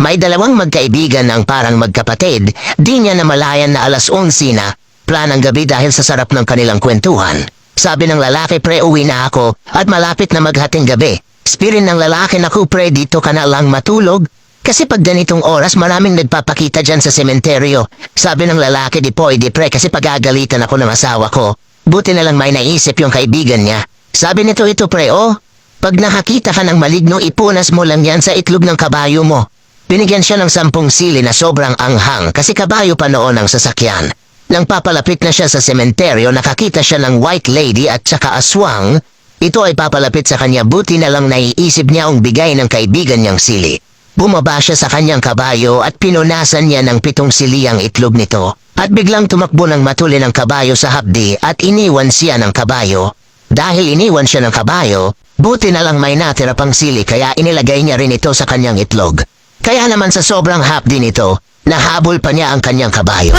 May dalawang magkaibigan ang parang magkapatid, di niya namalayan na alas 11 na, planang gabi dahil sa sarap ng kanilang kwentuhan. Sabi ng lalaki, pre, uwi na ako at malapit na maghating gabi. Spirin ng lalaki, naku pre, dito ka na lang matulog. Kasi pag ganitong oras maraming nagpapakita dyan sa sementeryo. Sabi ng lalaki, di pwede pre kasi pagagalitan ako ng asawa ko. Buti na lang may naisip yung kaibigan niya. Sabi nito, ito pre, pag nakakita ka ng maligno, ipunas mo lang yan sa itlog ng kabayo mo. Binigyan siya ng 10 sili na sobrang anghang kasi kabayo pa noon ang sasakyan. Nang papalapit na siya sa sementeryo, nakakita siya ng white lady at saka aswang. Ito ay papalapit sa kanya, buti na lang naiisip niya ang bigay ng kaibigan niyang sili. Bumaba siya sa kanyang kabayo at pinunasan niya ng 7 sili ang itlog nito. At biglang tumakbo ng matuli ng kabayo sa hapdi at iniwan siya ng kabayo. Dahil iniwan siya ng kabayo, buti na lang may natira pang sili kaya inilagay niya rin ito sa kanyang itlog. Kaya naman sa sobrang hapdi nito, nahabol pa niya ang kanyang kabayo.